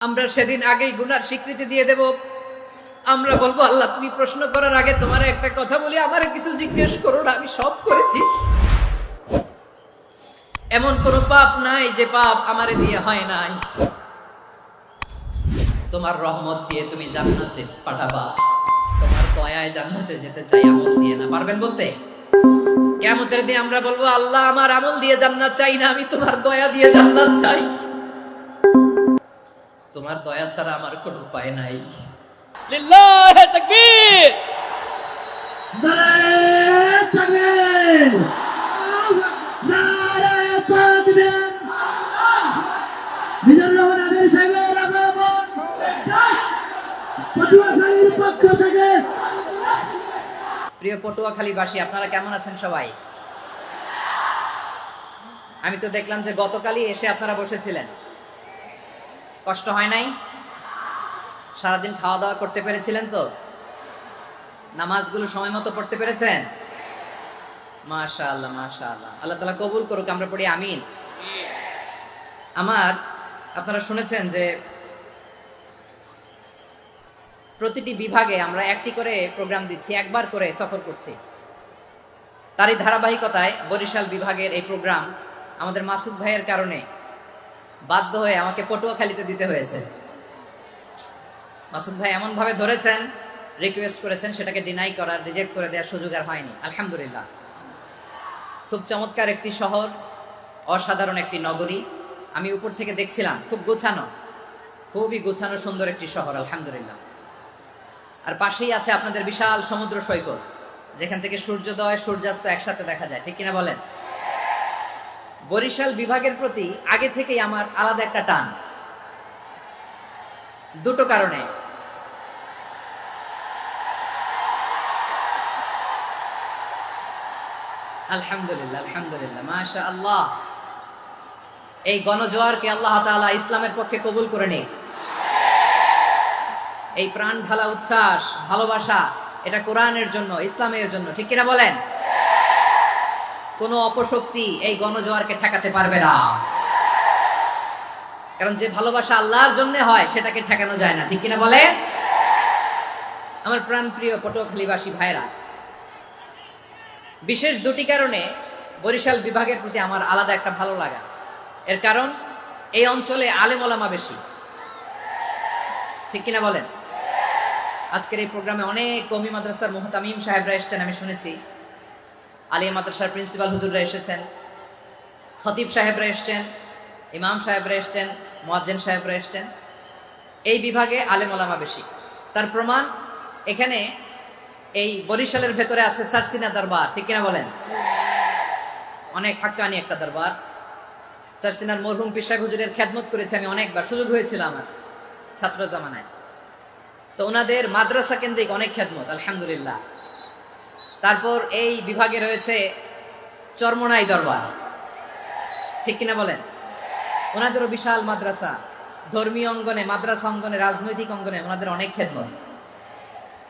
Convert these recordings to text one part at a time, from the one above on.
আমরা সেদিন আগেই গুনার স্বীকৃতি দিয়ে দেব। আমরা বলবো, আল্লাহ তুমি প্রশ্ন করার আগে তোমার একটা কথা বলি, আমার কিছু জিজ্ঞেস করো না, আমি সব করেছি। এমন কোন পাপ নাই যে পাপ আমারে দিয়ে হয় নাই। তোমার রহমত দিয়ে তুমি জান্নাতে পাঠাবা, তোমার দয়ায় জান্নাতে যেতে চাই, আমল দিয়ে না। পারবেন বলতে? কিয়ামতের দিন আমরা বলবো, আল্লাহ আমার আমল দিয়ে জান্নাত চাই না, আমি তোমার দয়া দিয়ে জান্নাত চাই। তোমার দয়া ছাড়া আমার কোনো উপায় নাই। লিল্লাহি তাকবীর, নারায়ে তাকবীর, নারায়ে তাকবীর। মিজানুর রহমান আদের সাহেবের আগমন পটুয়াখালীর পক্ষ থেকে। প্রিয় পটুয়াখালীবাসী, আপনারা কেমন আছেন সবাই? আমি তো দেখলাম যে গতকালই এসে আপনারা বসেছিলেন, কষ্ট হয় নাই? সারাদিন খাওয়া দাওয়া করতে পেরেছিলেন তো? নামাজগুলো সময় মতো পড়তে পেরেছেন? মাশাআল্লাহ মাশাআল্লাহ, আল্লাহ তাআলা কবুল করুক, আমরা পড়ি আমিন। আপনারা শুনেছেন যে প্রতিটি বিভাগে আমরা একটি করে প্রোগ্রাম দিচ্ছি, একবার করে সফর করছি। তারই ধারাবাহিকতায় বরিশাল বিভাগের এই প্রোগ্রাম আমাদের মাসুদ ভাইয়ের কারণে বাধ্য হয়ে আমাকে পটুয়াখালীতে দিতে হয়েছে। মাসুদ ভাই এমন ভাবে ধরেছেন, রিকোয়েস্ট করেছেন, সেটাকে ডিনাই করার, রিজেক্ট করে দেওয়ার সুযোগ আর হয়নি। আলহামদুলিল্লাহ, খুব চমৎকার একটি শহর, অসাধারণ একটি নগরী। আমি উপর থেকে দেখছিলাম, খুব গোছানো, খুবই গোছানো সুন্দর একটি শহর, আলহামদুলিল্লাহ। আর পাশেই আছে আপনাদের বিশাল সমুদ্র সৈকত, যেখান থেকে সূর্যোদয় সূর্যাস্ত একসাথে দেখা যায়, ঠিক কিনা বলেন? বরিশাল বিভাগের প্রতি আগে থেকেই আমার আলাদা একটা টান, দুটো কারণে। আলহামদুলিল্লাহ আলহামদুলিল্লাহ, মাশাআল্লাহ। এই গণজোয়ারকে আল্লাহ তাআলা ইসলামের পক্ষে কবুল করে নিক। এই প্রাণ ঢালা উচ্ছ্বাস, ভালোবাসা, এটা কোরআনের জন্য, ইসলামের জন্য, ঠিক কিনা বলেন? কোনো অপশক্তি এই গণজোয়ারকে ঠেকাতে পারবে না, কারণ যে ভালোবাসা আল্লাহর জন্য হয় সেটাকে ঠেকানো যায় না, ঠিক কিনা বলে? আমার প্রাণ প্রিয় পটুয়াখালীবাসী ভাইরা, বিশেষ দুটি কারণে বরিশাল বিভাগের প্রতি আমার আলাদা একটা ভালো লাগা। এর কারণ, এই অঞ্চলে আলেম ওলামা বেশি, ঠিক কিনা বলেন? আজকের এই প্রোগ্রামে অনেক কওমি মাদ্রাসার মুহতামিম সাহেবরা এসেছেন, আমি শুনেছি। আলিয়া মাদ্রাসার প্রিন্সিপাল হুজুররা এসেছেন, খতিব সাহেবরা এসেছেন, ইমাম সাহেবরা এসেছেন, মুয়াজ্জিন সাহেবরা এসেছেন। এই বিভাগে আলেম ওলামা বেশি। তার প্রমাণ, এখানে এই বরিশালের ভেতরে আছে সারসিনা দরবার, ঠিক কিনা বলেন? অনেক হাক্কানি একটা দরবার। সারসিনার মরহুম পীর সাহেব হুজুরের খেদমত করেছে আমি অনেকবার, সুযোগ হয়েছিল আমার ছাত্র জামানায়। তো ওনাদের মাদ্রাসা কেন্দ্রিক অনেক খেদমত, আলহামদুলিল্লাহ। তারপর এই বিভাগে রয়েছে চরমোনাই দরবার, ঠিক কিনা বলেন? ওনাদেরও বিশাল মাদ্রাসা, ধর্মীয় অঙ্গনে, মাদ্রাসা অঙ্গনে, রাজনৈতিক অঙ্গনে ওনাদের অনেক খেদমত।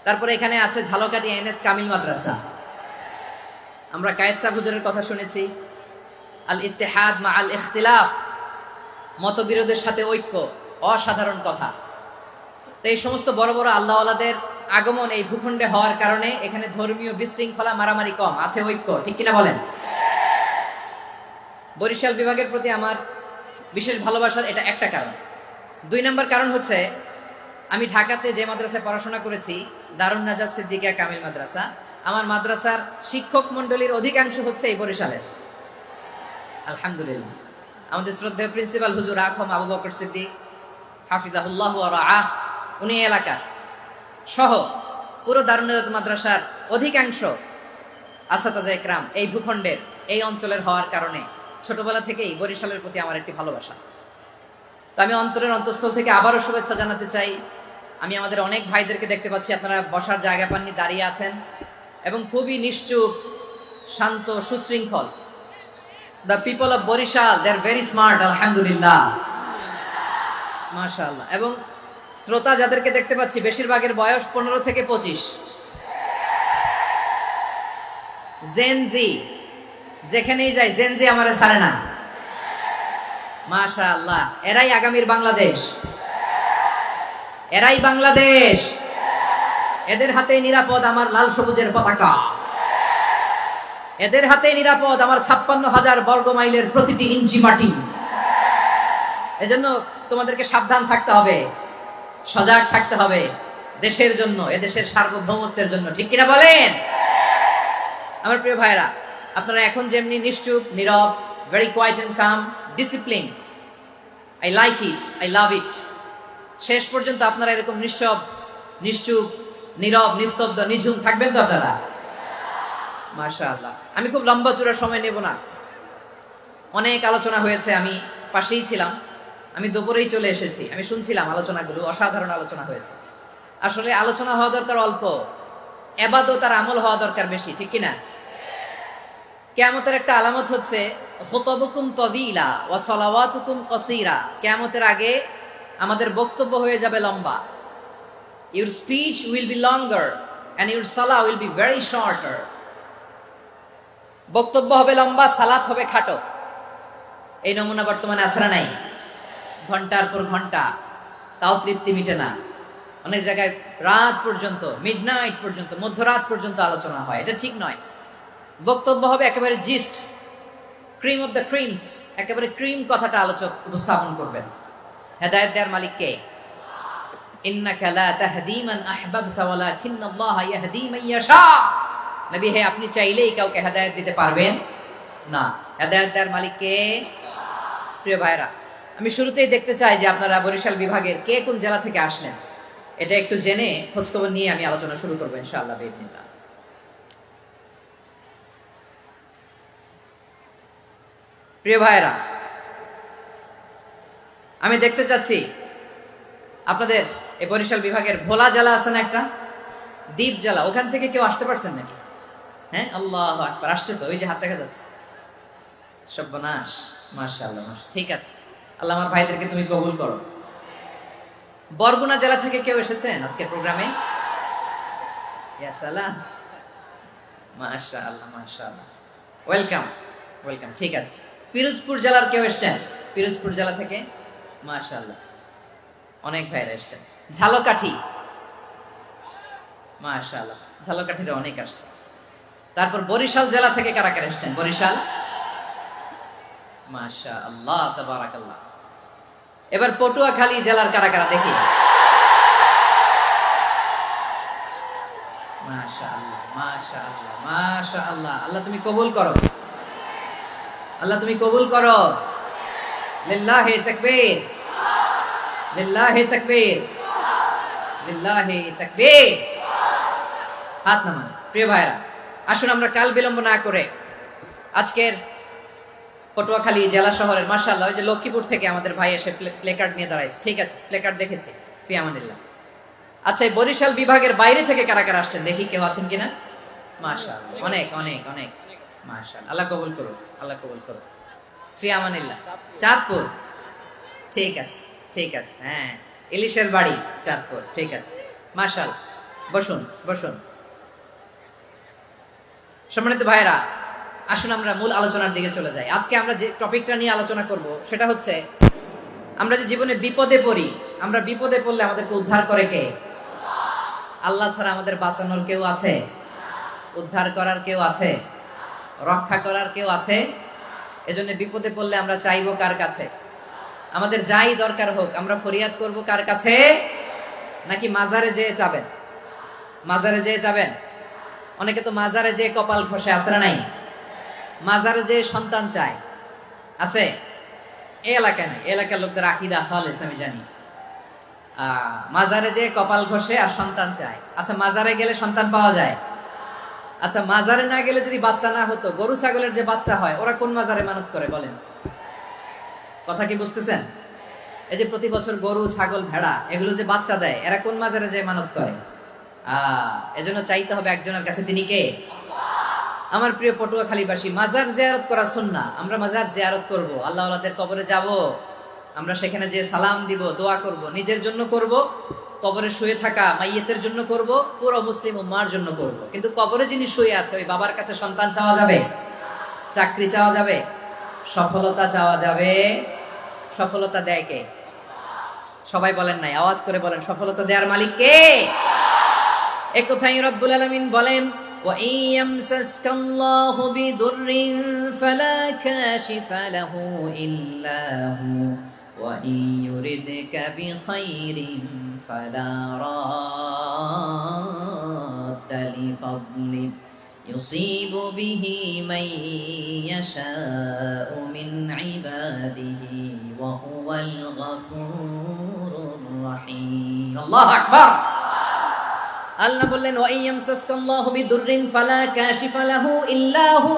তারপরে এখানে আছে ঝালকাঠি এনএস কামিল মাদ্রাসা। আমরা কায়েদ সাহেব হুজুরের কথা শুনেছি, আল ইত্তেহাদ মা আল ইখতিলাফ, মতবিরোধের সাথে ঐক্য, অসাধারণ কথা। তো এই সমস্ত বড় বড় আল্লাহওয়ালাদের আগমন এই ভূখণ্ডে হওয়ার কারণে এখানে ধর্মীয় বিশৃঙ্খলা, মারামারি কম, আছে ঐক্য, ঠিক কিনা বলেন? বরিশাল বিভাগের প্রতি আমার বিশেষ ভালোবাসার এটা একটা কারণ। দুই নম্বর কারণ হচ্ছে, আমি ঢাকাতে যে মাদ্রাসায় পড়াশোনা করেছি, দারুন নাজাত সিদ্দিকিয়া কামিল মাদ্রাসা, আমার মাদ্রাসার শিক্ষক মন্ডলীর অধিকাংশ হচ্ছে এই বরিশালের, আলহামদুলিল্লাহ। আমাদের শ্রদ্ধেয় প্রিন্সিপাল হুজুর আখম আবু বকর সিদ্দিক হাফিজাহুল্লাহ ওয়া রাআহ, উনি এলাকা সহ পুরো দারুন নাজাত মাদ্রাসার অধিকাংশ আসাতাজা ইকরাম এই ভূখণ্ডের, এই অঞ্চলের হওয়ার কারণে ছোটবেলা থেকেই বরিশালের প্রতি আমার একটি ভালোবাসা। তো আমি অন্তরের অন্তঃস্থল থেকে আবারও শুভেচ্ছা জানাতে চাই। আমি আমাদের অনেক ভাইদেরকে দেখতে পাচ্ছি, আপনারা বসার জায়গা পাননি, দাঁড়িয়ে আছেন এবং খুবই নিশ্চুপ, শান্ত, সুশৃঙ্খল। The people of Barishal, they are very smart, আলহামদুলিল্লাহ, মাশাআল্লাহ। এবং শ্রোতা যাদেরকে দেখতে পাচ্ছি, বেশিরভাগের বয়স 15 থেকে 25। জেনজি, যেখানেই যাই জেনজি আমারে ছাড়ে না, মাশাআল্লাহ। এরাই আগামীর বাংলাদেশ। এরাই বাংলাদেশ, এদের হাতে নিরাপদ আমার লাল সবুজের পতাকা, এদের হাতে নিরাপদ আমার 56,000 বর্গ মাইলের প্রতিটি ইঞ্চি মাটি। এজন্য তোমাদেরকে সাবধান থাকতে হবে, সজাগ থাকতে হবে দেশের জন্য, এদেশের সার্বভৌমত্বের জন্য, ঠিক কিনা বলেন? আমার প্রিয় ভাইরা, আপনারা এখন যেমনি নিশ্চুপ, নীরব, very quiet and calm, discipline, I like it, I love it. শেষ পর্যন্ত আপনারা এরকম নিশ্চুপ, নীরব, নিস্তব্ধ, নিঝুম থাকবেন তো আপনারা? মাশাআল্লাহ। আমি খুব লম্বা চূড়ার সময় নেব না, অনেক আলোচনা হয়েছে, আমি পাশেই ছিলাম, আমি দুপুরেই চলে এসেছি, আমি শুনছিলাম আলোচনাগুলো, অসাধারণ আলোচনা হয়েছে। আসলে আলোচনা হওয়া দরকার অল্প, ইবাদত আর আমল হওয়া দরকার বেশি, ঠিক কিনা? কিয়ামতের একটা আলামত হচ্ছে খুতবুকুম তাওয়িলা ওয়া সালাওয়াতুকুম কাসীরা। কিয়ামতের আগে আমাদের বক্তব্য হয়ে যাবে লম্বা। Your speech will be longer and your salah will be very shorter. বক্তব্য হবে লম্বা, সালাত হবে খাটো। এই নমুনা বর্তমানে আছে না নাই? ঘন্টার পর ঘন্টা, তাও তৃপ্তি মিটে না। অনেক জায়গায় রাত পর্যন্ত, মিডনাইট পর্যন্ত, মধ্যরাত পর্যন্ত আলোচনা হয়, এটা ঠিক নয়। বক্তব্য হবে একেবারে gist, cream of the creams, একেবারে ক্রিম কথাটা আলোচক উপস্থাপন করবেন। হেদায়েত দেওয়ার মালিক কে? ইন্নাকা লা তাহদি মান আহবাবতা ওয়ালাকিন্নাল্লাহা ইয়াহদি মান ইয়াশা। নবী হে, আপনি চাইলেই কাউকে হেদায়েত দিতে পারবেন না, হেদায়েত দেওয়ার মালিক কে? প্রিয় ভাইরা, আমি শুরুতেই দেখতে চাই যে আপনারা বরিশাল বিভাগের কে কোন জেলা থেকে আসলেন, এটা একটু জেনে খোঁজখবর নিয়ে আমি আলোচনা শুরু করবো ইনশাআল্লাহ বিইذنিল্লাহ। প্রিয় ভাইরা, আমি দেখতে চাচ্ছি আপনাদের এই বরিশাল বিভাগের ভোলা জেলা আছে না একটা, দ্বীপ জেলা, ওখান থেকে কেউ আসতে পারছেন নাকি? হ্যাঁ, আল্লাহু আকবার, আসছে তো, ওই যে হাত দেখা যাচ্ছে। সর্বনাশ, মাশাআল্লাহ, ঠিক আছে, আল্লাহ আমার ভাইদেরকে তুমি কবুল করো। বরগুনা জেলা থেকে কেউ এসেছেন আজকের প্রোগ্রামে? ইয়া সালাম, মাশাআল্লাহ, মাশাআল্লাহ, ওয়েলকাম, ওয়েলকাম, ঠিক আছে। পিরোজপুর জেলার কেউ এসেছেন? পিরোজপুর জেলা থেকে মাশাআল্লাহ অনেক ভাইরা এসেছেন। ঝালকাঠি, মাশাআল্লাহ, ঝালকাঠিতে অনেক আসছে। তারপর বরিশাল জেলা থেকে কারা কারা এসেছেন? বরিশাল, মাশাআল্লাহ, তাবারাকাল্লাহ। এবার পটুয়াখালী জেলার কারা কারা দেখি? মাশাআল্লাহ, মাশাআল্লাহ, মাশাআল্লাহ, আল্লাহ তুমি কবুল করো, আল্লাহ তুমি কবুল করো। লিল্লাহি তাকবীর, লিল্লাহি তাকবীর, লিল্লাহি তাকবীর। হাত নামান। প্রিয় ভাইরা, আসুন আমরা কাল বিলম্ব না করে আজকের পটুয়াখালী জেলা শহরের, মাশাআল্লাহ, ওই যে লক্ষ্মীপুর থেকে আমাদের ভাই এসে প্লেকার্ড নিয়ে দাঁড়াইছে, ঠিক আছে, প্লেকার্ড দেখেছি, ফি আমানিল্লাহ। আচ্ছা, এই বরিশাল বিভাগের বাইরে থেকে কারা কারা আসছেন দেখি, কেউ আছেন কিনা? মাশাআল্লাহ, অনেক অনেক অনেক, মাশাআল্লাহ, আল্লাহ কবুল করো, আল্লাহ কবুল করো, ফি আমানিল্লাহ। চাঁদপুর, ঠিক আছে, ঠিক আছে, হ্যাঁ, ইলিশের বাড়ি চাঁদপুর, ঠিক আছে, মাশাআল্লাহ, বসুন বসুন। সম্মানিত ভাইরা, আসুন আমরা মূল আলোচনার দিকে চলে যাই। আজকে আমরা যে টপিকটা নিয়ে আলোচনা করব সেটা হচ্ছে, আমরা যে জীবনে বিপদে পড়ি, আমরা বিপদে পড়লে আমাদেরকে উদ্ধার করে কে? আল্লাহ ছাড়া আমাদের বাঁচানোর কেউ আছে? উদ্ধার করার কেউ আছে? রক্ষা করার কেউ আছে? এজন্য বিপদে পড়লে আমরা চাইবো কার কাছে? আমাদের যাই দরকার হোক আমরা ফরিয়াদ করব কার কাছে? নাকি মাজারে যেয়ে চাবেন? মাজারে যেয়ে চাবেন? অনেকে তো মাজারে যেয়ে কপাল ঘষে, আছে না নাই? মাজারে যেয়ে সন্তান চায়, আছে? এই এলাকায় নাই, এলাকার লোকদের আকীদা খালেস আমি জানি। মাজারে যেয়ে কপাল ঘষে আর সন্তান চায়। আচ্ছা, মাজারে গেলে সন্তান পাওয়া যায়? আচ্ছা, মাজারে না গেলে যদি বাচ্চা না হতো, গরু ছাগলের যে বাচ্চা হয় ওরা কোন মাজারে মানত করে বলেন? কথা কি বুঝতেছেন? এই যে প্রতি বছর গরু, ছাগল, ভেড়া এগুলো যে বাচ্চা দেয়, এরা কোন মাজারে যে মানত করে? এজন্য চাইতে হবে একজনের কাছে, তিনি কে? আমার প্রিয় পটুয়াখালীবাসী, মাজার জিয়ারত করা সুন্নাহ। আমরা মাজার জিয়ারত করব, আল্লাহ ওয়ালাদের কবরে যাব, আমরা সেখানে যে সালাম দিব, দোয়া করব, নিজের জন্য করব, কবরে শুয়ে থাকা মাইয়েতের জন্য করব, পুরো মুসলিম উম্মার জন্য করব। কিন্তু কবরে যিনি শুয়ে আছে ওই বাবার কাছে সন্তান চাওয়া যাবে? চাকরি চাওয়া যাবে? সফলতা চাওয়া যাবে? সফলতা দেয় কে? সবাই বলেন নাই, আওয়াজ করে বলেন সফলতা দেওয়ার মালিক কে? একথাই রব্বুল আলামিন বলেন, ওয়া ইয়ামসাসকাল্লাহু বিদুররিন ফালা কাশিফা লাহু ইল্লা হু ওয়া ইয়ুরিদকা বিখাইরিন ফালা রাদ্দা লিফাদলি ইউসিবু বিহি মান ইয়াশাউ মিন ইবাদিহি ওয়া হুয়াল গফুরুর রহিম। আল্লাহু আকবার। আল্লাহ বললেন, ওয়া ইয়ামসাসকাল্লাহু বিদুররিন ফালা কাশিফা লাহু ইল্লা হু।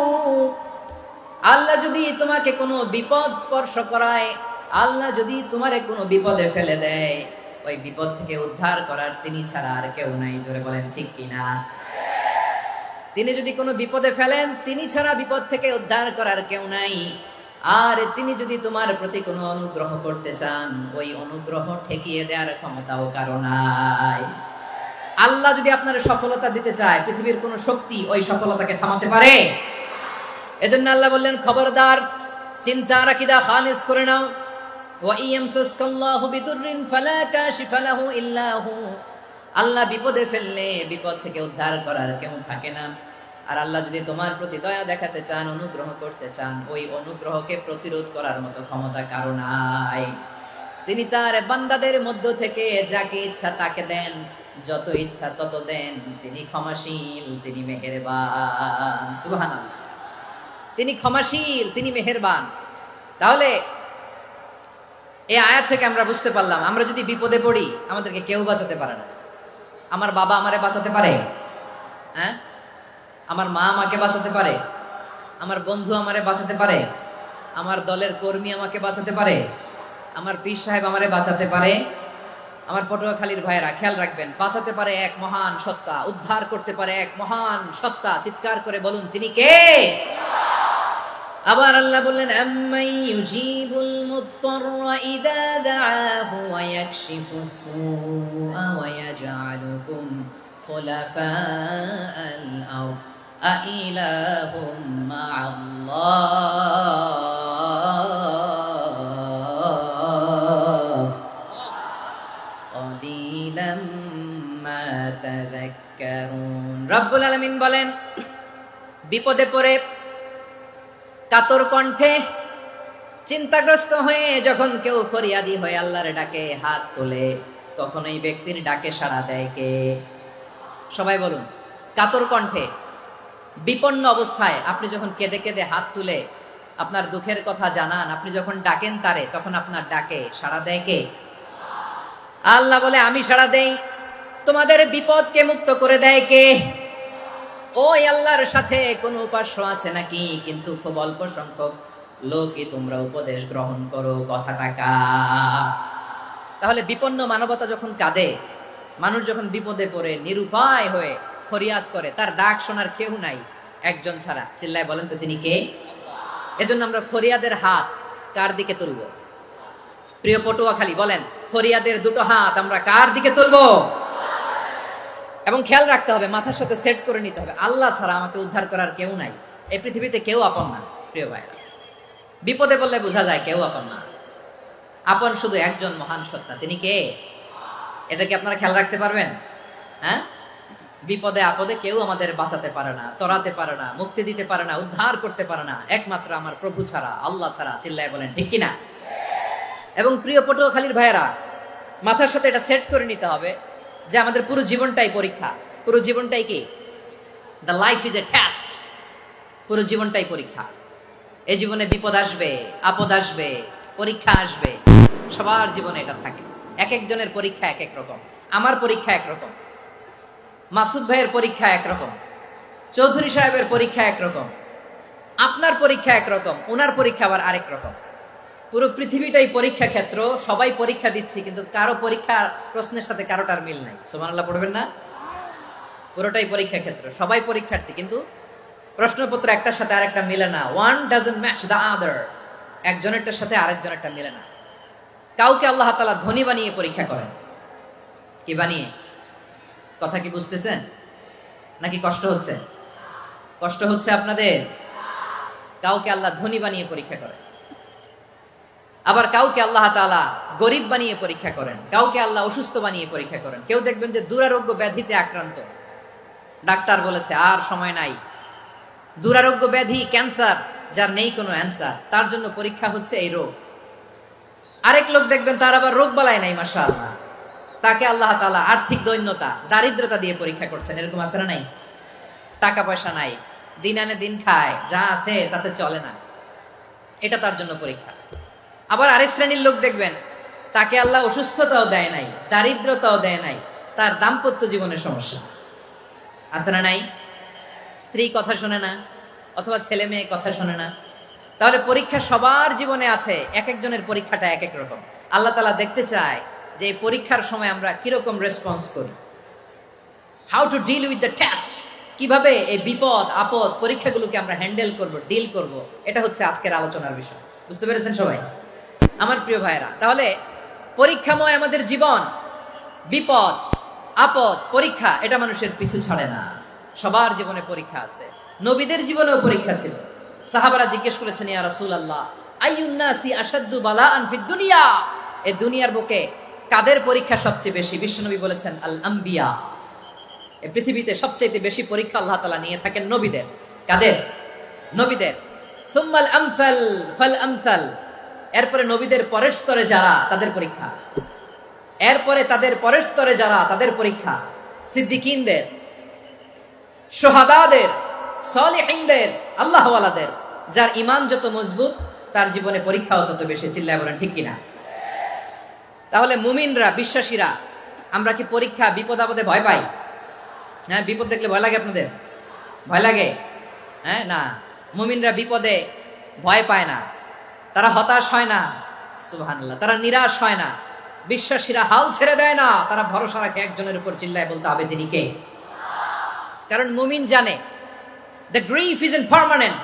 আল্লাহ যদি তোমাকে কোনো বিপদ স্পর্শ করায়, আল্লাহ যদি তোমারে কোনো বিপদে ফেলে দেয়, ওই বিপদ থেকে উদ্ধার করার তিনি ছাড়া আর কেউ নাই। জোরে বলেন ঠিক কিনা? তিনি যদি কোনো বিপদে ফেলেন, তিনি ছাড়া বিপদ থেকে উদ্ধার করার কেউ নাই। আর তিনি যদি তোমার প্রতি কোনো অনুগ্রহ করতে চান, ওই অনুগ্রহ ঠেকিয়ে দেওয়ার ক্ষমতাও কারো নাই। আল্লাহ যদি আপনার সফলতা দিতে চায়, পৃথিবীর কোন শক্তি ওই সফলতাকে থামাতে পারে? এজন্য আল্লাহ বললেন, খবরদার, চিন্তার আকীদা খালিস করে নাও। ওয়া ইয়ামসাসকাল্লাহু বিদুররিন ফালা কাশিফা লাহু ইল্লা হু। আল্লাহ বিপদে ফেললে বিপদ থেকে উদ্ধার করার কেউ থাকে না। আর আল্লাহ যদি তোমার প্রতি দয়া দেখাতে চান, অনুগ্রহ করতে চান, ওই অনুগ্রহকে প্রতিরোধ করার মতো ক্ষমতা কারো নাই। তিনি তার বান্দাদের মধ্য থেকে যাকে ইচ্ছা তাকে দেন, যত ইচ্ছা তত দেন। তিনি ক্ষমাশীল, তিনি মেহেরবান। সুবহানাল্লাহ। তিনি ক্ষমাশীল, তিনি মেহেরবান। তাহলে এই আয়াত থেকে আমরা বুঝতে পারলাম, আমরা যদি বিপদে পড়ি আমাদেরকে কেউ বাঁচাতে পারে না। আমার বাবা আমারে বাঁচাতে পারে? হ্যাঁ? আমার মা আমাকে বাঁচাতে পারে? আমার বন্ধু আমারে বাঁচাতে পারে? আমার দলের কর্মী আমাকে বাঁচাতে পারে? আমার পীর সাহেব আমারে বাঁচাতে পারে? আমার পটুয়াখালীর ভাইয়েরা খেয়াল রাখবেন, বাঁচাতে পারে এক মহান সত্তা, উদ্ধার করতে পারে এক মহান সত্তা। চিৎকার করে বলুন, তিনি কে? আবার আল্লাহ বললেন, আম্মাই ইউজিবুল মুত্তাররা ইযা দাআহু ওয়া ইয়াকশিফুস সুআ ওয়া ইয়াজআলুকুম খুলাফাআল আরদ আইলাহুম মা'আল্লাহ ক্বালিলাম মা তাযাক্কারুন। রব্বুল আলামিন বলেন, বিপদে পড়ে কাতর কণ্ঠে চিন্তাগ্রস্ত হয়ে যখন কেউ ফরিয়াদি হয়ে আল্লাহর ডাকে হাত তোলে, তখন এই ব্যক্তির ডাকে সাড়া দেয় কে? সবাই বলুন। কাতর কণ্ঠে বিপন্ন অবস্থায় আপনি যখন কেঁদে কেঁদে হাত তুলে আপনার দুঃখের কথা জানান, আপনি যখন ডাকেন তারে, তখন আপনার ডাকে সাড়া দেয় কে? আল্লাহ বলে, আমি সাড়া দেই। তোমাদের বিপদকে মুক্ত করে দেয় কে? ওই আল্লাহর সাথে কোন উপাস্য আছে নাকি? কিন্তু খুব অল্প সংখ্যক লোকই তোমরা উপদেশ গ্রহণ করো। কথাটা কার? তাহলে বিপন্ন মানবতা যখন কাঁদে, মানুষ যখন বিপদে পড়ে নিরুপায় হয়ে ফরিয়াদ করে, তার ডাক শোনার কেউ নাই একজন ছাড়া। চিল্লায় বলেন তো, তিনি কে? এজন্য আমরা ফরিয়াদের হাত কার দিকে তুলব? প্রিয় পটুয়াখালী বলেন, ফরিয়াদের দুটো হাত আমরা কার দিকে তুলবো? এবং খেয়াল রাখতে হবে, মাথার সাথে সেট করে নিতে হবে, আল্লাহ ছাড়া আমাকে উদ্ধার করার কেউ নাই। এই পৃথিবীতে কেউ আপন না। প্রিয় ভাইরা, বিপদে পড়লে বোঝা যায় কেউ আপন না। আপন শুধু একজন মহান সত্তা, তিনি কে? এটা কি আপনারা খেয়াল রাখতে পারবেন? হ্যাঁ, বিপদে আপদে কেউ আমাদের বাঁচাতে পারে না, তরাতে পারে না, মুক্তি দিতে পারে না, উদ্ধার করতে পারে না, একমাত্র আমার প্রভু ছাড়া, আল্লাহ ছাড়া। চিল্লায় বলেন ঠিক কিনা? এবং প্রিয় পটুয়াখালীর ভাইয়েরা, মাথার সাথে এটা সেট করে নিতে হবে যে আমাদের পুরো জীবনটাই পরীক্ষা। পুরো জীবনটাই কি? The life is a test. পুরো জীবনটাই পরীক্ষা। এই জীবনে বিপদ আসবে, আপদ আসবে, পরীক্ষা আসবে, সবার জীবনে এটা থাকে। এক একজনের পরীক্ষা এক এক রকম। আমার পরীক্ষা একরকম, মাসুদ ভাইয়ের পরীক্ষা একরকম, চৌধুরী সাহেবের পরীক্ষা একরকম, আপনার পরীক্ষা একরকম, ওনার পরীক্ষা আবার আরেক রকম। পুরো পৃথিবীটাই পরীক্ষা ক্ষেত্র, সবাই পরীক্ষা দিচ্ছি, কিন্তু কারো পরীক্ষা প্রশ্নের সাথে কারোটার মিল নাই। সুবহানাল্লাহ পড়বেন না? পুরোটাই পরীক্ষা ক্ষেত্র, সবাই পরীক্ষার্থী, কিন্তু প্রশ্নপত্র একটার সাথে আরেকটা মিলে না। One doesn't match the other. একজনেরটার সাথে আরেকজনেরটা মিলে না। কাউকে আল্লাহ তাআলা ধনী বানিয়ে পরীক্ষা করেন। কি বানিয়ে? কথা কি বুঝতেছেন নাকি কষ্ট হচ্ছে? কষ্ট হচ্ছে আপনাদের? কাউকে আল্লাহ ধনী বানিয়ে পরীক্ষা করে। আবার কাউকে আল্লাহ তাআলা গরিব বানিয়ে পরীক্ষা করেন, কাউকে আল্লাহ অসুস্থ বানিয়ে পরীক্ষা করেন। কেউ দেখবেন যে দুরারোগ্য ব্যাধিতে আক্রান্ত, ডাক্তার বলেছে আর সময় নাই, দুরারোগ্য ব্যাধি ক্যান্সার, যার নেই কোনো অ্যান্সার, তার জন্য পরীক্ষা হচ্ছে এই রোগ। আরেক লোক দেখবেন তার আবার রোগ বালাই নাই, মাশাআল্লাহ, তাকে আল্লাহ তাআলা আর্থিক দৈন্যতা, দারিদ্রতা দিয়ে পরীক্ষা করছেন। এরকম আছে না নাই? টাকা পয়সা নাই, দিন আনে দিন খায়, যা আছে তাতে চলে না, এটা তার জন্য পরীক্ষা। আবার আরেক শ্রেণীর লোক দেখবেন তাকে আল্লাহ অসুস্থতাও দেয় নাই, দারিদ্রতাও দেয় নাই, তার দাম্পত্য জীবনের সমস্যা আছে না নাই? স্ত্রী কথা শোনে না, অথবা ছেলে মেয়ে কথা শোনে না। তাহলে পরীক্ষা সবার জীবনে আছে, এক একজনের পরীক্ষাটা এক এক রকম। আল্লাহ তাআলা দেখতে চায় যে এই পরীক্ষার সময় আমরা কিরকম রেসপন্স করি, how to deal with the test, কিভাবে এই বিপদ আপদ পরীক্ষাগুলোকে আমরা হ্যান্ডেল করব, ডিল করব, এটা হচ্ছে আজকের আলোচনার বিষয়। বুঝতে পেরেছেন সবাই আমার প্রিয় ভাইয়েরা? তাহলে পরীক্ষাময় আমাদের জীবন, বিপদ আপদ পরীক্ষা, এটা মানুষের পিছু ছাড়ে না, সবার জীবনে পরীক্ষা আছে। নবীদের জীবনেও পরীক্ষা ছিল। সাহাবারা জিজ্ঞেস করেছেন, ইয়া রাসূলুল্লাহ, আইয়ুন নাসি আশাদ্দু বালাআন ফিদ দুনিয়া, এই দুনিয়ার বুকে কাদের পরীক্ষা সবচেয়ে বেশি? বিশ্বনবী বলেছেন, আল আম্বিয়া, এই পৃথিবীতে সবচেয়ে বেশি পরীক্ষা আল্লাহ তাআলা নিয়ে থাকেন নবীদের। কাদের? নবীদের। সুম্মাল আমসাল ফাল আমসাল, এরপরে নবীদের পরের স্তরে যারা, তাদের পরীক্ষা। এরপরে তাদের পরের স্তরে যারা, তাদের পরীক্ষা। সিদ্দিকিনদের, শোহাদাদের, সলিহিনদের, আল্লাহওয়ালাদের। যার ঈমান যত মজবুত, তার জীবনে পরীক্ষাও তত বেশি। চিল্লায় বলেন ঠিক কিনা? তাহলে মুমিনরা, বিশ্বাসীরা, আমরা কি পরীক্ষা বিপদ আপদে ভয় পাই? হ্যাঁ, বিপদ দেখলে ভয় লাগে আপনাদের? ভয় লাগে? হ্যাঁ, না, মুমিনরা বিপদে ভয় পায় না, তারা হতাশ হয় না, সুবহানাল্লাহ, তারা নিরাশ হয় না। বিশ্বাসীরা হাল ছেড়ে দেয় না, তারা ভরসা রাখে একজনের উপর। চিল্লায় বলতে হবে তিনি কে? কারণ মুমিন জানে the grief isn't permanent,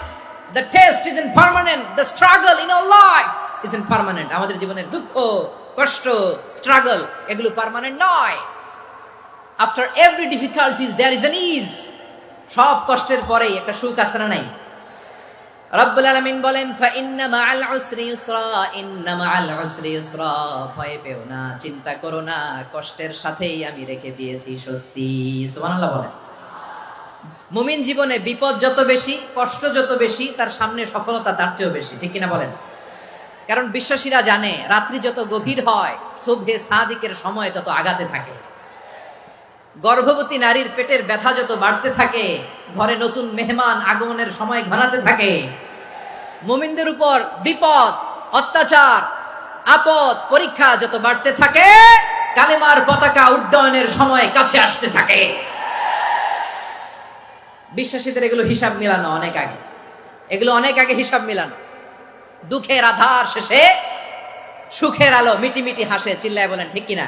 the test isn't permanent, the struggle in our life isn't permanent. আমাদের জীবনের দুঃখ, কষ্ট, স্ট্রাগল, এগুলো পার্মানেন্ট নয়। After every difficulties there is an ease. সব কষ্টের পরেই একটা সুখ আছে না নাই? রব্বুল আলামিন বলেন, ফা ইন্না মাআল উসরি ইউসরা, ইন্না মাআল উসরি ইউসরা, ভয় পেও না, চিন্তা করো না, কষ্টের সাথেই আমি রেখে দিয়েছি স্বস্তি। সুবহানাল্লাহ বলেন। মুমিন জীবনে বিপদ যত বেশি, কষ্ট যত বেশি, তার সামনে সফলতা তার চেয়েও বেশি। ঠিক কিনা বলেন? কারণ বিশ্বাসীরা জানে রাত্রি যত গভীর হয়, সুবহে সাদিকের সময় তত আগাতে থাকে। গর্ভবতী নারীর পেটের ব্যথা যত বাড়তে থাকে, ঘরে নতুন মেহমান আগমনের সময় ঘনাতে থাকে। মুমিনদের উপর বিপদ, অত্যাচার, আপদ, পরীক্ষা যত বাড়তে থাকে, কালেমার পতাকা উড্ডয়নের সময় কাছে আসতে থাকে। বিশ্বাসীদের এগুলো হিসাব মিলানো অনেক আগে, এগুলো অনেক আগে হিসাব মিলানো। দুঃখের আধার শেষে সুখের আলো মিটিমিটি হাসে। চিল্লায় বলেন ঠিক কিনা?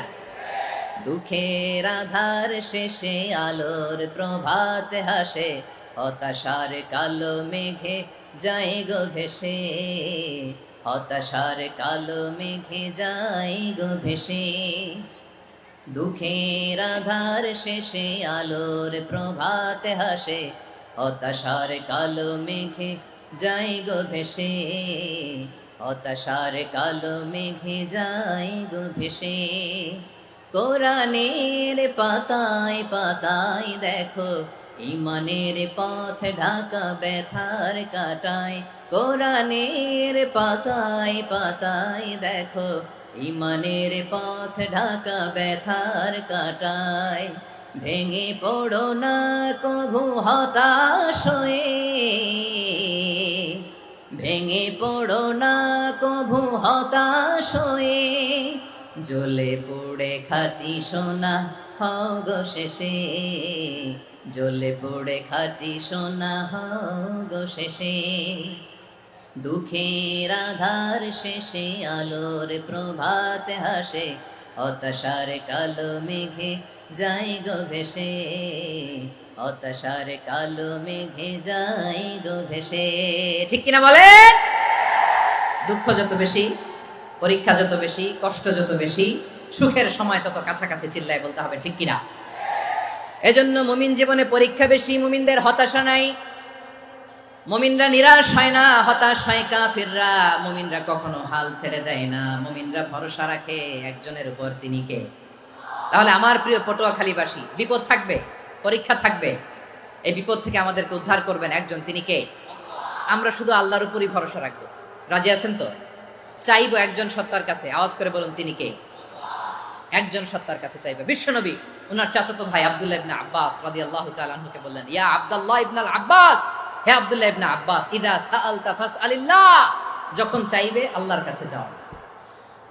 দুঃখের আধার শেষে আলোর প্রভাত হাসে, হতাশার কালো মেঘে যায় গো ভেসে, হতাশার কালো মেঘে যায় গো ভেসে। দুঃখের আধার শেষে আলোর প্রভাত হাসে, হতাশার কালো মেঘে যায় গো ভেসে, হতাশার কালো মেঘে যায় গো ভেসে। কোরআনের পাতায় পাতায় দেখো, ইমানের পথ ঢাকা ব্যথার কাটায়। কোরআনের পাতায় পাতায় দেখো, ইমানের পথ ঢাকা ব্যথার কাটায়। ভেঙে পড়ো না কভু হতাশ হয়ে, ভেঙে পড়ো না কভু হতাশ হয়ে, জ্বলে পড়ে খাঁটি সোনা হও গো শেষে, জ্বলে পড়ে খাঁটি সোনা হও গো শেষে। দুঃখের আধার শেষে আলোর প্রভাত হাসে, হতাশার কালো মেঘে যাই গো ভেসে, হতাশার কালো মেঘে যাই গো ভেসে। ঠিক কিনা বলেন? দুঃখ যত বেশি, পরীক্ষা যত বেশি, কষ্ট যত বেশি, সুখের সময় তত কাছাকাছি। চিল্লায় বলতে হবে ঠিক কিনা? এজন্য মুমিন জীবনে পরীক্ষা বেশি, মুমিনদের হতাশা নাই। মুমিনরা নিরাশ হয় না, হতাশ হয় কাফিররা। মুমিনরা কখনো হাল ছেড়ে দেয় না, মুমিনরা ভরসা রাখে একজনের উপর, তিনি কে? তাহলে আমার প্রিয় পটুয়াখালীবাসী, বিপদ থাকবে, পরীক্ষা থাকবে, এই বিপদ থেকে আমাদেরকে উদ্ধার করবেন একজন, তিনি কে? আমরা শুধু আল্লাহর উপরই ভরসা রাখবো। রাজি আছেন তো? চাইবো একজন সত্তার কাছে, আওয়াজ করে বলুন তিনি কে? একজন সত্তার কাছে চাইবে। বিশ্বনবী ওনার চাচাতো ভাই আব্দুল্লাহ ইবনে আব্বাস রাদিয়াল্লাহু তাআলা আনহুকে বললেন, ইয়া আব্দুল্লাহ ইবনে আব্বাস, হে আব্দুল্লাহ ইবনে আব্বাস, ইদা সাআলতা ফাসআলিল্লাহ, যখন চাইবে আল্লাহর কাছে যাও।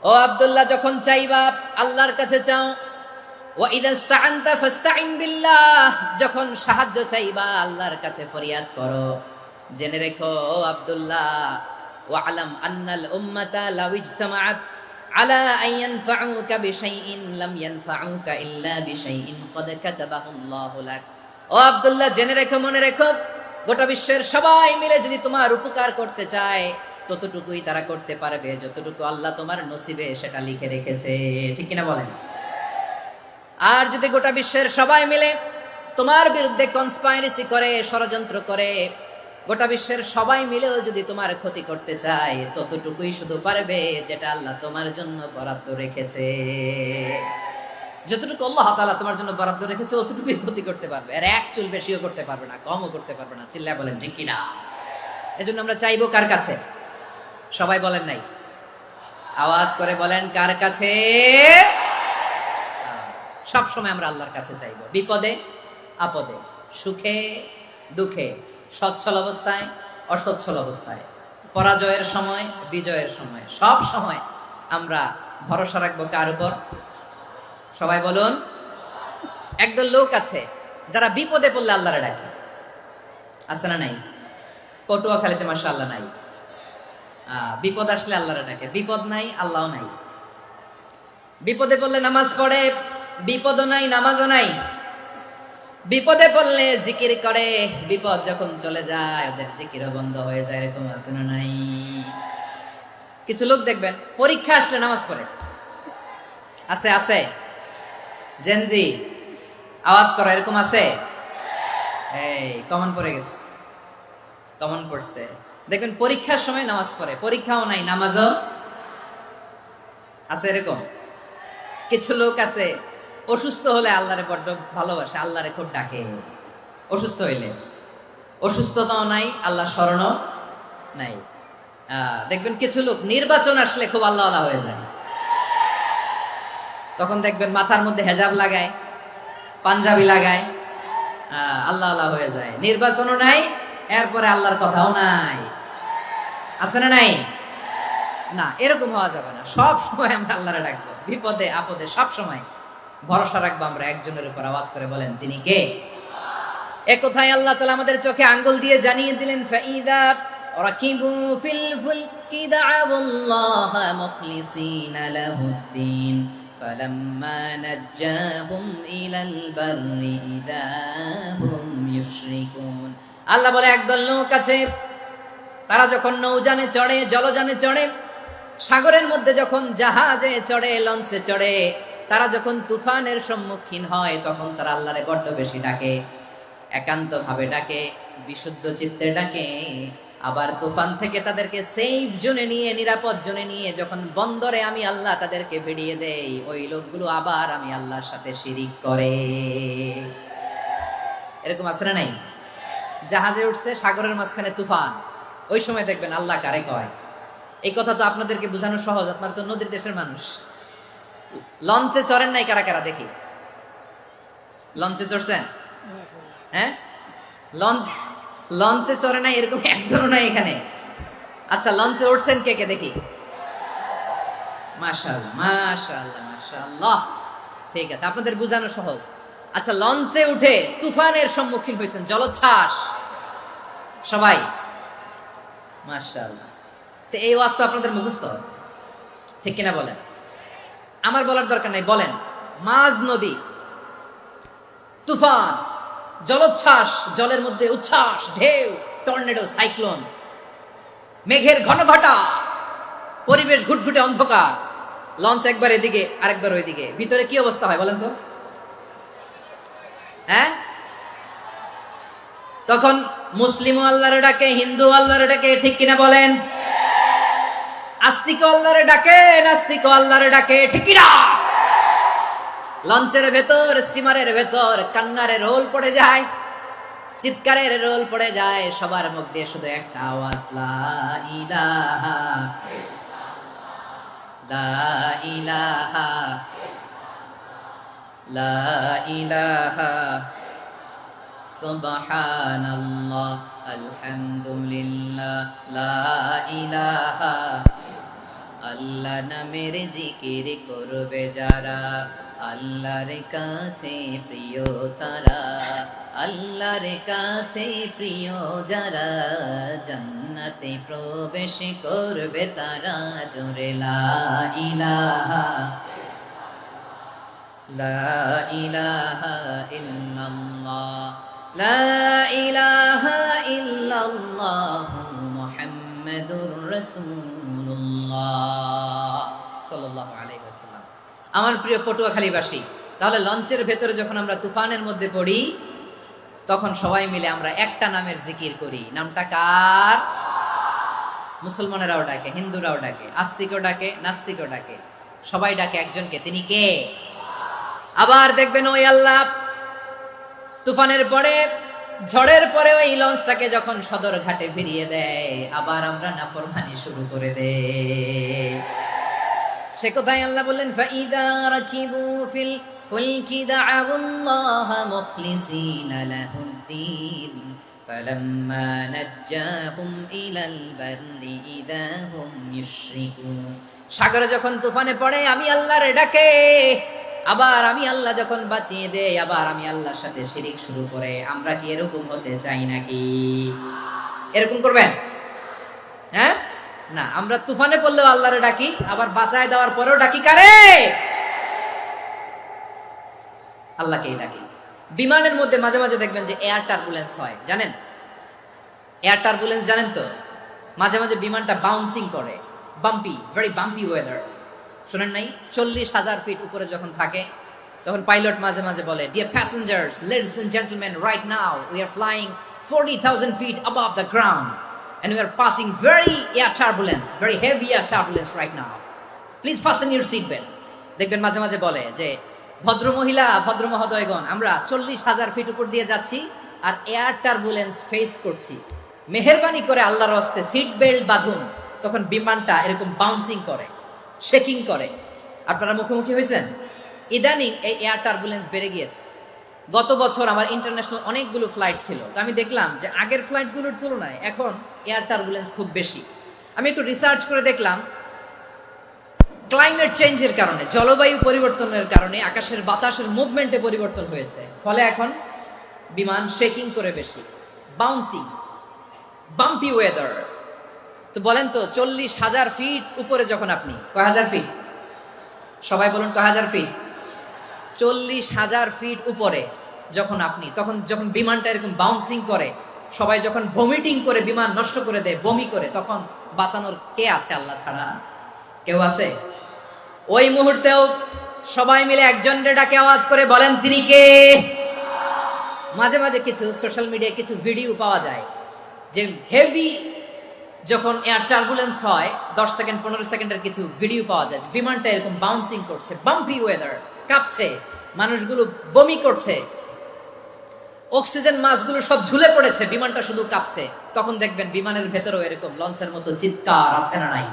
ও আব্দুল্লাহ, যখন চাইবা আল্লাহর কাছে চাও। ওয়া ইদা ইসতাআনতা ফাসতাইন বিল্লাহ, যখন সাহায্য চাইবা আল্লাহর কাছে ফরিয়াদ করো। জেনে রেখো ও আব্দুল্লাহ, ওয়া আলাম আন্নাল উম্মাতা লাউ ইজতামাআত আলা আন ইয়ানফাউকা বিশাইইন লাম ইয়ানফাউকা ইল্লা বিশাইইন ক্বাদ কাতাবাহু আল্লাহু লাক। ও আব্দুল্লাহ, জেনে রেখো, মনে রেখো, গোটা বিশ্বের সবাই মিলে যদি তোমার উপকার করতে চায় ততটুকুই তারা করতে পারবে যতটুকু আল্লাহ তোমার নসিবে সেটা লিখে রেখেছে। ঠিক কিনা বলেন? আর যদি গোটা বিশ্বের সবাই মিলে তোমার বিরুদ্ধে কনস্পাইরেসি করে, ষড়যন্ত্র করে, গোটা বিশ্বের সবাই মিলেও যদি তোমার ক্ষতি করতে চায় ততটুকুই শুধু পারবে যেটা আল্লাহ তোমার জন্য বরাদ্দ রেখেছে। যতটুকু আল্লাহ তাআলা তোমার জন্য বরাদ্দ রেখেছে অতটুকুই ক্ষতি করতে পারবে, আর এক চুল বেশিও করতে পারবে না, কমও করতে পারবে না। চিল্লায় বলেন ঠিক কিনা? এজন্য আমরা চাইবো কার কাছে? সবাই বলেন নাই, আওয়াজ করে বলেন কার কাছে? সব সময় আমরা আল্লাহর কাছে চাইবো, বিপদে আপদে, সুখে দুঃখে, সচ্ছল অবস্থায় অসচ্ছল অবস্থায়, পরাজয়ের সময় বিজয়ের সময়, সব সময় আমরা ভরসা রাখবো কার উপর? সবাই বলুন। একদল লোক আছে যারা বিপদে পড়লে আল্লাহরে ডাকে, আছে না নাই? পটুয়াখালীতে মাশাআল্লাহ নাই। বিপদ আসলে আল্লাহরে ডাকে, বিপদ নাই আল্লাহও নাই। বিপদে পড়লে নামাজ পড়ে, বিপদও নাই নামাজও নাই। বিপদে পড়লে জিকির করে, বিপদ যখন চলে যায় ওদের জিকিরও বন্ধ হয়ে যায়। এরকম আছে না নাই? কিছু লোক দেখবেন পরীক্ষা আসলে নামাজ পড়ে, আছে আছে। জেনজি আওয়াজ করো, এরকম আছে? এই কমন পড়ে গেছে, কমন পড়ছে। দেখবেন পরীক্ষার সময় নামাজ পড়ে, পরীক্ষাও নাই নামাজও আছে। এরকম কিছু লোক আছে অসুস্থ হলে আল্লাহরে বড্ড ভালোবাসে, আল্লাহরে খুব ডাকে। অসুস্থ হইলে অসুস্থতাও নাই, আল্লাহ স্মরণও নাই। দেখবেন কিছু লোক নির্বাচন আসলে খুব আল্লাহ আল্লাহ হয়ে যায়। তখন দেখবেন মাথার মধ্যে হেজাব লাগায়, পাঞ্জাবি লাগায়, আল্লাহ আল্লাহ হয়ে যায়। নির্বাচনও নাই, এরপরে আল্লাহর কথাও নাই। আছে না নাই? না, এরকম হওয়া যাবে না। সব সময় আমরা আল্লাহরে ডাকবো, বিপদে আপদে সব সময় ভরসা রাখবো আমরা একজনের উপর। আওয়াজ করে বলেন তিনি কে? এ কথায় আল্লাহ তাআলা আমাদের চোখে আঙ্গুল দিয়ে জানিয়ে দিলেন, ফাইদা রাকিবু ফিল ফুলকি দা'আল্লাহ মুখলিসিনা লাহুদ্দিন ফালাম্মা নাজ্জাহুম ইলাল বাররি ইযা হুম ইউশরিকুন। আল্লাহ বলে একদল লোক আছে, তারা যখন নৌযানে চড়ে, জলযানে চড়ে, সাগরের মধ্যে যখন জাহাজে চড়ে, লঞ্চে চড়ে, তারা যখন তুফানের সম্মুখীন হয় তখন তারা আল্লাহরে বড্ড বেশি ডাকে, একান্ত ভাবে ডাকে, বিশুদ্ধ চিত্তে ডাকে। আবার তুফান থেকে তাদেরকে সেফ জোনে নিয়ে, নিরাপদ জোনে নিয়ে যখন বন্দরে আমি আল্লাহ তাদেরকে ভিড়িয়ে দেই, ওই লোকগুলো আবার আমি আল্লাহর সাথে শিরিক করে। এরকম আছে না নাই? জাহাজে উঠছে, সাগরের মাঝখানে তুফান, ওই সময় দেখবেন আল্লাহ কারে কয়। এই কথা তো আপনাদেরকে বোঝানো সহজ, আপনারা তো নদীর দেশের মানুষ। লঞ্চে চড়েন নাই কারা কারা? দেখি, লঞ্চে চড়ছেন? হ্যাঁ, লঞ্চে চড়ে নাই এরকম একজনও নাই এখানে। আচ্ছা, লঞ্চে উঠছেন কে কে? দেখি। মাশাআল্লাহ মাশাআল্লাহ মাশাআল্লাহ, ঠিক আছে, আপনাদের বোঝানো সহজ। আচ্ছা, লঞ্চে উঠে তুফানের সম্মুখীন হয়েছেন, জলোচ্ছ্বাস সবাই, মাশাআল্লাহ। তো এই ওয়াজ তো আপনাদের মুখস্থ, ঠিক কিনা বলেন? আমার বলার দরকার নাই, বলেন। মাঝ নদী, তুফান, জলোচ্ছ্বাস, জলের মধ্যে উচ্ছ্বাস, ঢেউ, টর্নেডো, সাইক্লোন, মেঘের ঘন ঘটা, পরিবেশ ঘুটঘুটে অন্ধকার, লঞ্চ একবার এদিকে আরেকবার ওইদিকে, ভিতরে কি অবস্থা হয় বলেন তো? হ্যাঁ, তখন মুসলিমও আল্লাহরে ডাকে, হিন্দু আল্লাহরে ডাকে, ঠিক কিনা বলেন? আস্তিক আল্লাহরে ডাকে, নাস্তিক আল্লাহরে ডাকে, ঠিক কিনা? লঞ্চের ভেতর, স্টিমারের ভেতর কান্নারের রোল পড়ে যায়, চিৎকারের রোল পড়ে যায়, সবার মুখ দিয়ে শুধু একটা আওয়াজ, লা ইলাহা লা ইলাহা লা ইলাহা সুবহানাল্লাহ আলহামদুলিল্লাহ লা ইলাহা। আল্লাহ নামের জিকির করবে যারা, আল্লাহর কাছে প্রিয় তারা, আল্লাহর কাছে প্রিয় যারা, জান্নাতে প্রবেশ করবে তারা। জোরে লা ইলাহা লা ইলাহা ইল্লাল্লাহ লা ইলাহা ইল্লাল্লাহ মুহাম্মাদুর রাসূলুল্লাহ সাল্লাল্লাহু আলাইহি ওয়াসাল্লাম। আমার প্রিয় পটুয়াখালীবাসী, তাহলে লঞ্চের ভেতরে যখন আমরা তুফানের মধ্যে পড়ি, তখন সবাই মিলে আমরা একটা নামের জিকির করি। নামটা কার? মুসলমানেরাও ডাকে, হিন্দুরাও ডাকে, আস্তিকও ডাকে, নাস্তিকও ডাকে, সবাই ডাকে একজনকে। তিনি কে? আবার দেখবেন ওই আল্লাহ তুফানের পরে, ঝড়ের পরে ওই লঞ্চটাকে যখন সদর ঘাটে ফিরিয়ে দেয়, আবার আমরা নাফরমানি শুরু করে দেই। সে কোথায় আল্লাহ বললেন, ফাইদা রাকিবু ফিল ফুলকি দা'আউল্লাহ মুখলিসিনা লাহুদ্দিন ফালাম্মা নাজ্জাহুম ইলাল বাররি ইযা হুম ইউশরিকুন। সাগরে যখন তুফানে পড়ে আমি আল্লাহর ডাকে, আবার আমি আল্লাহ যখন বাঁচিয়ে দেই, আবার আমি আল্লাহর সাথে শিরিক শুরু করে। আমরা কি এরকম হতে চাই নাকি? এরকম করবেন? হ্যাঁ না, আমরা তুফানে পড়লেও আল্লাহরে ডাকি, আবার বাঁচায় দেওয়ার পরেও ডাকি কারে? আল্লাহকেই ডাকি। বিমানের মধ্যে মাঝে মাঝে দেখবেন যে এয়ার টার্বুলেন্স হয়, জানেন? এয়ার টার্বুলেন্স জানেন তো? মাঝে মাঝে বিমানটা বাউন্সিং করে, বাম্পি, ভেরি বাম্পি ওয়েদার। শোনেন নাই? 40,000 ফিট উপরে যখন থাকে, তখন পাইলট মাঝে মাঝে বলে, dear passengers, ladies and gentleman, right now we are flying 40,000 feet above the ground and we are passing very air turbulence, very heavy air turbulence right now. Please fasten your seat belt. দেখবেন মাঝে মাঝে বলে যে, ভদ্র মহিলা, ভদ্র মহোদয়গণ, আমরা 40,000 ফিট উপর দিয়ে যাচ্ছি আর এয়ার টার্বুলেন্স ফেস করছি, মেহেরবানি করে আল্লাহর হস্তে সিট বেল্ট বাঁধুন। তখন বিমানটা এরকম বাউন্সিং করে, শেকিং করে। আপনারা মুখোমুখি হয়েছেন? ইদানিং এই এয়ার টার্বুলেন্স বেড়ে গিয়েছে। গত বছর আমার ইন্টারন্যাশনাল অনেকগুলো ফ্লাইট ছিল, তো আমি দেখলাম যে আগের ফ্লাইটগুলোর তুলনায় এখন এয়ার টার্বুলেন্স খুব বেশি। আমি একটু রিসার্চ করে দেখলাম, ক্লাইমেট চেঞ্জের কারণে, জলবায়ু পরিবর্তনের কারণে আকাশের বাতাসের মুভমেন্টে পরিবর্তন হয়েছে, ফলে এখন বিমান শেকিং করে বেশি, বাউন্সিং, বাম্পি ওয়েদার। তো বলেন তো, 40,000 ফিট উপরে যখন আপনি, কয় হাজার ফিট? সবাই বলুন, কয় হাজার ফিট? 40,000 ফিট উপরে যখন আপনি, তখন যখন বিমানটা এরকম বাউন্সিং করে, সবাই যখন ভমিটিং করে বিমান নষ্ট করে দেয়, বমি করে, তখন বাঁচানোর কে আছে আল্লাহ ছাড়া? কেউ আছে? ওই মুহূর্তেও সবাই মিলে একজনের ডাকে আওয়াজ করে বলেন, তিনি কে? মাঝে মাঝে কিছু সোশ্যাল মিডিয়ায় কিছু ভিডিও পাওয়া যায় যে হেভি যখন এয়ার টার্বুলেন্স হয়, 10 সেকেন্ড 15 সেকেন্ডের কিছু ভিডিও পাওয়া যায়, বিমানটা এরকম বাউন্সিং করছে, বাম্পি ওয়েদার, কাঁপছে, মানুষগুলো বমি করছে, অক্সিজেন মাসগুলো সব ঝুলে পড়েছে, বিমানটা শুধু কাঁপছে। তখন দেখবেন বিমানের ভেতরেও এরকম লঞ্চের মতো চিৎকার আছে না নাই?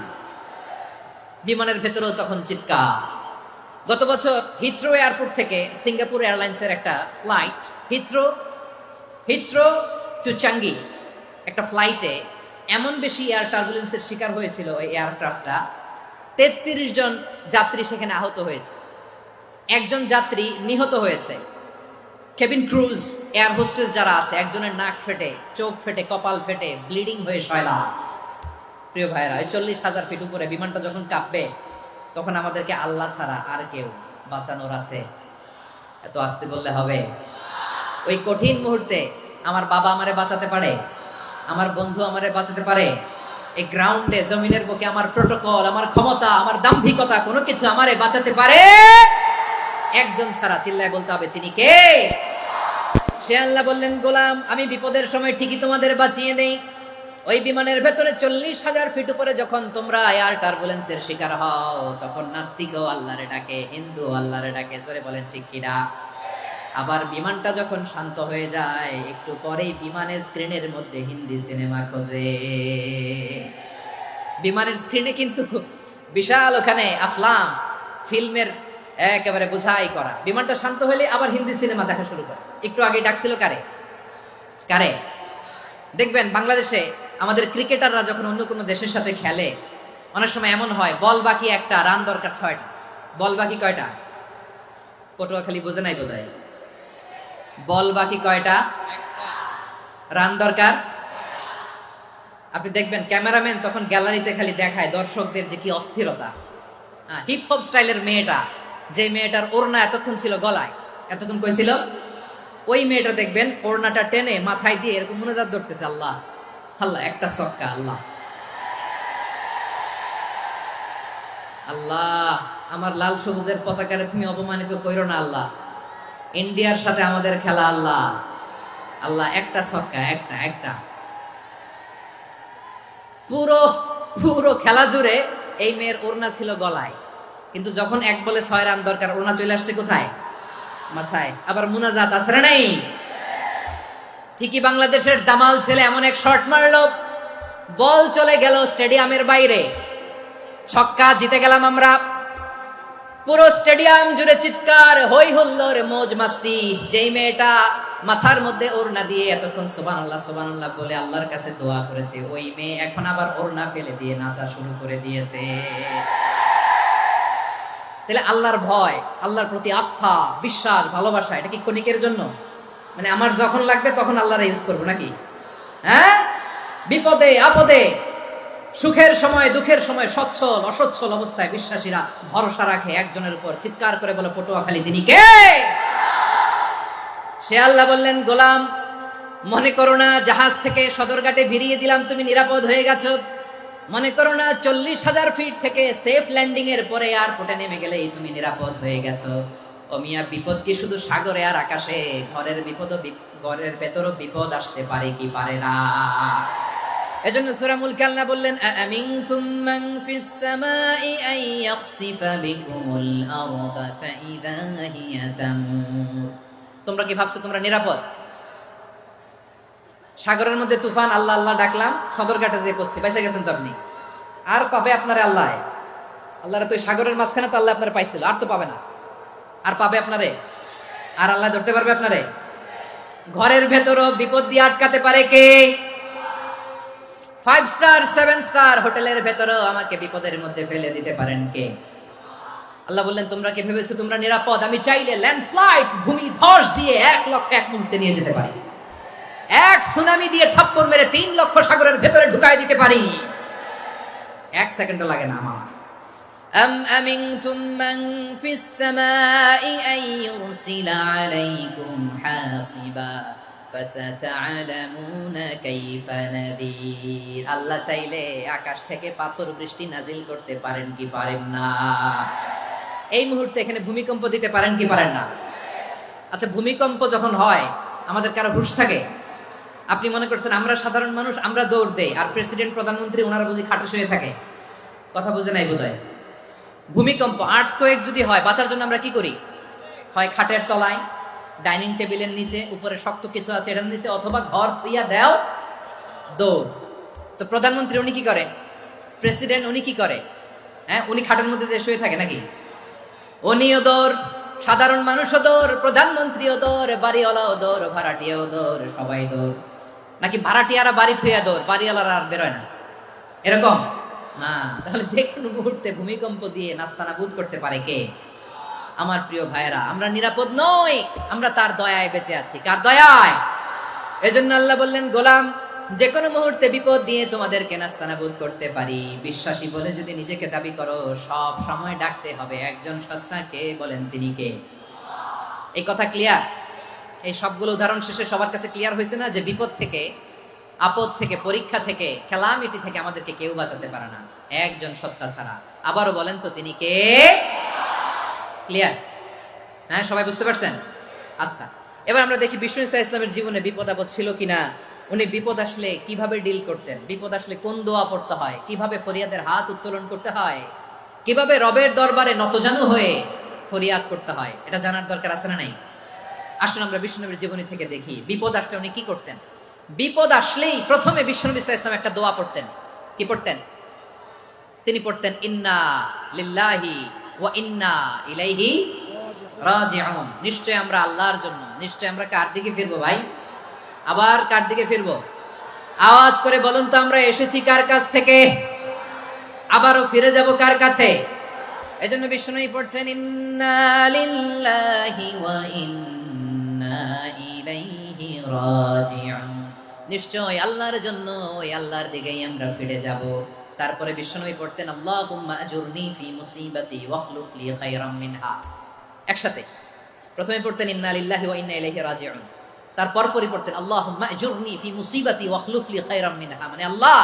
বিমানের ভেতরেও তখন চিৎকার। গত বছর হিথ্রো এয়ারপোর্ট থেকে সিঙ্গাপুর এয়ারলাইন্সের একটা ফ্লাইট, হিথ্রো টু চাঙ্গি, একটা ফ্লাইটে এমন বেশি এয়ার টার্বুলেন্সের শিকার হয়েছিল ওই এয়ারক্রাফটটা, 33 জন যাত্রী সেখানে আহত হয়েছে, একজন যাত্রী নিহত হয়েছে। কেবিন ক্রুজ, এয়ার হোস্টেস যারা আছে, একজনের নাক ফেটে, চোখ ফেটে, কপাল ফেটে, ব্লিডিং হয়ে শয়লা। প্রিয় ভাইরা, ওই 40,000 ফিট উপরে বিমানটা যখন কাঁপবে, তখন আমাদেরকে আল্লাহ ছাড়া আর কেউ বাঁচানোর আছে? এত আস্তে বললে হবে? ওই কঠিন মুহূর্তে আমার বাবা আমারে বাঁচাতে পারে, আমার বন্ধু আমারে বাঁচাতে পারে। এই গ্রাউন্ডে, জমিনের বুকে আমার প্রোটোকল, আমার ক্ষমতা, আমার দাম্ভিকতা, কোনো কিছু আমারে বাঁচাতে পারে একজন ছাড়া। চিল্লায় বলতে হবে, তিনি কে? সে আল্লাহ বললেন, গোলাম আমি বিপদের সময় ঠিকই তোমাদের বাঁচিয়ে দেই। ওই বিমানের ভেতরে 40,000 ফিট উপরে যখন তোমরা এয়ার টার্বুলেন্সের শিকার হও, তখন নাস্তিকও আল্লাহরে ডাকে, হিন্দু আল্লাহরে ডাকে। জোরে বলেন ঠিক কিনা? আবার বিমানটা যখন শান্ত হয়ে যায়, একটু পরেই বিমানের স্ক্রিনের মধ্যে হিন্দি সিনেমা খোঁজে। বিমানের স্ক্রিনে কিন্তু বিশাল ওখানে আফলাম ফিল্মের একেবারে বোঝাই করা। বিমানটা শান্ত হলে আবার হিন্দি সিনেমা দেখা শুরু করে। একটু আগে ডাকছিল কারে কারে? দেখবেন বাংলাদেশে আমাদের ক্রিকেটাররা যখন অন্য কোনো দেশের সাথে খেলে, অনেক সময় এমন হয় বল বাকি একটা, রান দরকার 6টা। বল বাকি কয়টা? পটুয়াখালী বোঝে নাই বোধহয়। বল বাকি কয়টা? রান দরকার। আপনি দেখবেন ক্যামেরাম্যান তখন গ্যালারিতে খালি দেখায় দর্শকদের যে কি অস্থিরতা। হিপ হপ স্টাইলের মেয়েটা, যে মেয়েটার ওড়না এতক্ষণ ছিল গলায়, এতক্ষণ কই ছিল, ওই মেয়েটা দেখবেন ওড়নাটা টেনে মাথায় দিয়ে এরকম মুনাজাত ধরতেছে, আল্লাহ আল্লাহ, একটা সক্কা, আল্লাহ আল্লাহ, আমার লাল সবুজের পতাকারে তুমি অপমানিত কইরো না আল্লাহ, ইন্ডিয়ার সাথে আমাদের খেলা আল্লাহ আল্লাহ, একটা সক্কা, একটা একটা। পুরো পুরো খেলা জুড়ে এই মেয়ের ওড়না ছিল গলায়, কিন্তু যখন 1 বলে 6 রান দরকার, ওড়না চলে আসছে কোথায়? মাথায়। আবার মুনাজাত আছে না নাই? ঠিকই বাংলাদেশের দামাল ছেলে এমন এক শট মারলো, বল চলে গেল স্টেডিয়ামের বাইরে, ছক্কা, জিতে গেলাম আমরা। পুরো স্টেডিয়াম জুড়ে চিৎকার, হই হুল্লোড়, মৌজ মাস্তি। যেই মেয়েটা মাথার মধ্যে ওড়না দিয়ে এতক্ষণ সুবহানাল্লাহ সুবহানাল্লাহ বলে আল্লাহর কাছে দোয়া করেছে, ওই মেয়ে এখন আবার ওড়না ফেলে দিয়ে নাচা শুরু করে দিয়েছে। তাহলে আল্লাহর ভয়, আল্লাহর প্রতি আস্থা, বিশ্বাস, ভালোবাসা, এটা কি ক্ষণিকের জন্য? মানে আমার যখন লাগবে তখন আল্লাহর ইউজ করবো নাকি? হ্যাঁ, বিপদে আপদে, সুখের সময় দুঃখের সময়, সচ্ছল অসচ্ছল অবস্থায় বিশ্বাসীরা ভরসা রাখে একজনের উপর। চিৎকার করে বলে, পটুয়াখালী তিনি কে? সে আল্লাহ বললেন, গোলাম মনে করো না জাহাজ থেকে সদরঘাটে ভিড়িয়ে দিলাম, তুমি নিরাপদ হয়ে গেছো। মনে করো না 40,000 ফিট থেকে সেফ ল্যান্ডিং এর পরে এয়ারপোর্টে নেমে গেলেই তুমি নিরাপদ হয়ে গেছো। ও মিয়া, বিপদ কি শুধু সাগরে আর আকাশে? ঘরের বিপদও, ঘরের ভেতরও বিপদ আসতে পারে কি পারে না? এজন্য সূরা মুলক আল্লাহ বললেন, আমিনতুম মান ফিস সামাই আন ইয়াখসিফা বিকুমুল আরদা ফাইযা হিয়া তামুর। তোমরা কি ভাবছো তোমরা নিরাপদ? সাগরের মধ্যে তুফান, আল্লাহ আল্লাহ ডাকলাম, সদরঘাটে যেয়ে পড়ছি, বাইসে গেছেন তো আপনি। আর পাবে আপনারে আল্লাহ? আল্লাহরে তো সাগরের মাঝখানে তো আল্লাহ আপনার পাইছিল, আর তো পাবে না। আর পাবে আপনারে? আর আল্লাহ ধরতে পারবে আপনারে? ঘরের ভেতরও বিপদ দিয়ে আটকাতে পারে কে? 5 স্টার 7 স্টার হোটেলের ভেতরেও আমাকে বিপদের মধ্যে ফেলে দিতে পারেন কে? আল্লাহ বললেন, তোমরা কি ভেবেছো তোমরা নিরাপদ? আমি চাইলে ল্যান্ডস্লাইডস, ভূমি ধস দিয়ে 1 লক্ষ 1 মুহূর্তে নিয়ে যেতে পারি। 1 সুনামি দিয়ে থাপ্পড় মেরে 3 লক্ষ সাগরের ভেতরে ঢুকাই দিতে পারি। 1 সেকেন্ডও লাগে না আমার। আম আমিনতুম মান ফিস সামাই আন ইউরসিলা আলাইকুম হাসিবা ফাসাতা'লামুনা কাইফা নাযীর। আল্লাহ চাইলে আকাশ থেকে পাথর বৃষ্টি নাজিল করতে পারেন কি পারেন না? এই মুহূর্তে এখানে ভূমিকম্প দিতে পারেন কি পারেন না? আচ্ছা, ভূমিকম্প যখন হয় আমাদের কারো হুঁশ থাকে? আপনি মনে করছেন আমরা সাধারণ মানুষ, আমরা দৌড় দেই, আর প্রেসিডেন্ট প্রধানমন্ত্রী ওনারা বুঝি খাটে শুয়ে থাকে? কথা বুঝে নাই বোধহয়। ভূমিকম্প, আর্থকোয়েক যদি হয়, বাঁচার জন্য আমরা কি করি? হয় খাটের তলায়, ডাইনিং টেবিলের নিচে, উপরে শক্ত কিছু আছে এটার নিচে, অথবা ঘর থুইয়া দেও দৌড়। তো প্রধানমন্ত্রী উনি কি করে? প্রেসিডেন্ট উনি কি করে? হ্যাঁ, উনি খাটের মধ্যে যে শুয়ে থাকে নাকি? উনিও দৌড়, সাধারণ মানুষও দৌড়, প্রধানমন্ত্রীও দৌড়, বাড়িওয়ালাও দৌড়, ভাড়াটিয়াও দৌড়, সবাই দৌড়। নাকি ভাড়াটিয়ারা বাড়ি থুইয়া দৌড়, বাড়িওয়ালারা আর বেরোয় না? এরকম না। তাহলে যে কোনো মুহূর্তে ভূমিকম্প দিয়ে নাস্তানাবুদ করতে পারে কে? আমার প্রিয় ভাইয়েরা, আমরা নিরাপদ নই, আমরা তার দয়ায় বেঁচে আছি। কার দয়ায়? এজন্য আল্লাহ বললেন, গোলাম যে কোনো মুহূর্তে বিপদ দিয়ে তোমাদেরকে নাস্তানাবুদ করতে পারি। বিশ্বাসী বলে যদি নিজেকে দাবি করো, সব সময় ডাকতে হবে একজন সত্তাকে। বলেন তিনি কে? এই কথা ক্লিয়ার? এই সবগুলো উদাহরণ শেষে সবার কাছে ক্লিয়ার হয়েছে না যে বিপদ থেকে, আপদ থেকে, পরীক্ষা থেকে, খেলামিটি থেকে আমাদেরকে কেউ বাঁচাতে পারে না একজন সত্তা ছাড়া। আবারও বলেন তো তিনি কে? ক্লিয়ার? হ্যাঁ, সবাই বুঝতে পারছেন? আচ্ছা, এবার আমরা দেখি বিষ্ণু ইসা ইসলামের জীবনে বিপদ আপদ ছিল কিনা, উনি বিপদ আসলে কিভাবে ডিল করতেন, বিপদ আসলে কোন দোয়া পড়তে হয়, কিভাবে ফরিয়াদের হাত উত্তোলন করতে হয়, কিভাবে রবের দরবারে নতজানু হয়ে ফরিয়াদ করতে হয়, এটা জানার দরকার আছে না নাই? আসুন আমরা বিষ্ণুনবীর জীবনী থেকে দেখি বিপদ আসলে উনি কি করতেন। বিপদ আসলেই প্রথমে বিষ্ণুনবী সাল্লাল্লাহু আলাইহি ওয়াসাল্লাম একটা দোয়া পড়তেন। কি পড়তেন? তিনি পড়তেন ইন্না লিল্লাহি ওয়া ইন্না ইলাইহি রাজিউন। নিশ্চয় আমরা আল্লাহর জন্য, নিশ্চয় আমরা কার দিকে ফিরবো ভাই? আবার কার দিকে ফিরবো? আওয়াজ করে বলুন তো, আমরা এসেছি কার কাছ থেকে, আবারও ফিরে যাব কার কাছে? এজন্য বিষ্ণুই পড়ছেন ইন্না লিল্লাহি ওয়া ইন্না ইলাইহি রাজিউন। নিশ্চয় আল্লাহর জন্য, ওই আল্লাহর দিকেই আমরা ফিরে যাব। তারপরে বিষ্ণুই পড়তেন আল্লাহুম্মা আজুরনি ফি মুসিবাতি ওয়াখলুফ লি খায়রাম মিনহা। একসাথে প্রথমে পড়তেন ইন্না লিল্লাহি ওয়া ইন্না ইলাইহি রাজিউন, তারপর পরে পড়তেন আল্লাহুম্মা আজুরনি ফি মুসিবাতি ওয়াখলুফ লি খায়রাম মিনহা, মানে আল্লাহ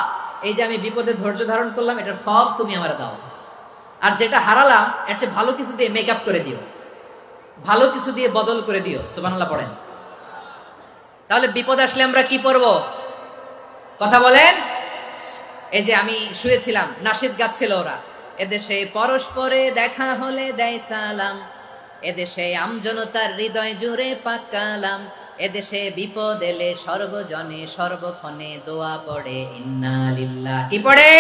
এই যে আমি বিপদে ধৈর্য ধারণ করলাম এটার সব তুমি আমারে দাও, আর যেটা হারালাম এর চেয়ে ভালো কিছু দিয়ে মেকআপ করে দিও, ভালো কিছু দিয়ে বদল করে দিও। সুবহানাল্লাহ পড়েন। তাহলে বিপদ আসলে আমরা কি পড়ব? কথা বলেন। এই যে আমি শুয়েছিলাম, নাশিদ গাচ্ছিল ওরা, এদেশে পরস্পরে দেখা হলে দেয় সালাম, এদেশে আমজনতার হৃদয় জুড়ে পাকালাম, এদেশে বিপদ এলে সর্বজনে সর্বক্ষণে দোয়া পড়ে ইন্না লিল্লাহ। কি পড়ে?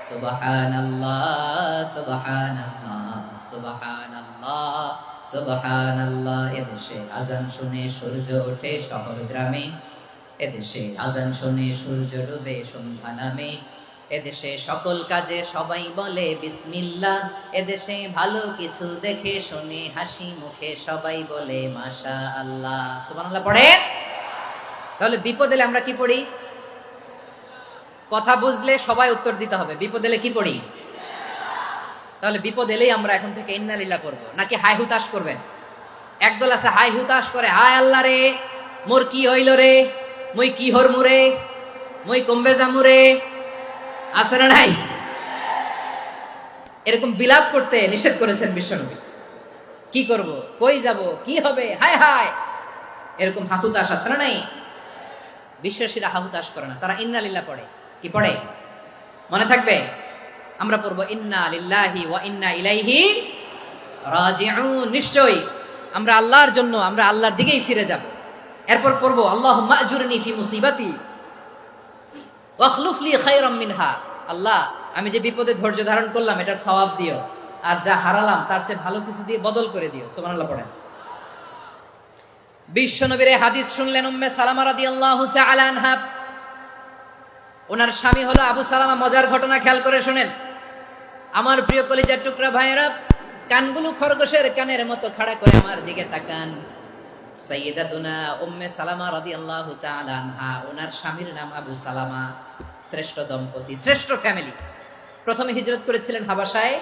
সুবহানাল্লাহ সুবহানাল্লাহ সুবহানাল্লাহ সুবহানাল্লাহ। এদেশে আজান শুনে সূর্য ওঠে শহর গ্রামে, এদেশে আজান শুনে সূর্য ডুবে সন্ধ্যা নামে, এদেশে সকল কাজে সবাই বলে বিসমিল্লাহ, এদেশে ভালো কিছু দেখে শুনে হাসি মুখে সবাই বলে মাশাআল্লাহ। সুবহানাল্লাহ পড়েন। তাহলে বিপদ এলে আমরা কি পড়ি? কথা বুঝলে সবাই উত্তর দিতে হবে। বিপদ এলে কি পড়ি? তাহলে বিপদ এলেই আমরা এখন থেকে ইন্না লিল্লাহ পড়বো, নাকি হাই হুতাশ করবেন? একদল আছে হাই হুতাশ করে, হায় আল্লাহ রে মোর কি হইল রে, মুই কি হরমু রে, মুই কমবে যামু রে, আছে না নাই? এরকম বিলাপ করতে নিষেধ করেছেন বিশ্বনবী। কি করব, কই যাব, কি হবে, হায় হায়, এরকম হাহুতাশ আছে না নাই? বিশ্বাসীরা হাহুতাশ করে না, তারা ইন্না লিল্লাহ পড়ে। কি পড়ে মনে থাকবে? আমরা পড়বো ইন্না লিল্লাহি ওয়া ইন্না ইলাইহি রাজিউন। নিশ্চয়ই আমরা আল্লাহর জন্য, আমরা আল্লাহর দিকেই ফিরে যাব। এরপর পড়বো আল্লাহুম্মা আজুরনি ফি মুসিবাতি ওয়াখলুফ লি খায়রাম মিনহা। আল্লাহ আমি যে বিপদে ধৈর্য ধারণ করলাম এটার সওয়াব দিও, আর যা হারালাম তার চেয়ে ভালো কিছু দিয়ে বদল করে দিও। সুবহানাল্লাহ পড়েন। বিশ্বনবীর হাদিস শুনলেন উম্মে সালামা রাদিয়াল্লাহু তাআলা আনহা, ওনার স্বামী হলো আবু সালামা। মজার ঘটনা খেয়াল করে শুনেন আমার প্রিয় কলিজার টুকরা ভাইয়েরা, কানগুলো খরগোশের কানের মতো খাড়া করে আমার দিকে তাকান। সাইয়্যিদাতুনা উম্মে সালামা রাদিয়াল্লাহু তাআলা আনহা, ওনার স্বামীর নাম আবু সালামা। শ্রেষ্ঠ দম্পতি, শ্রেষ্ঠ ফ্যামিলি। প্রথমে হিজরত করেছিলেন হাবাসায়,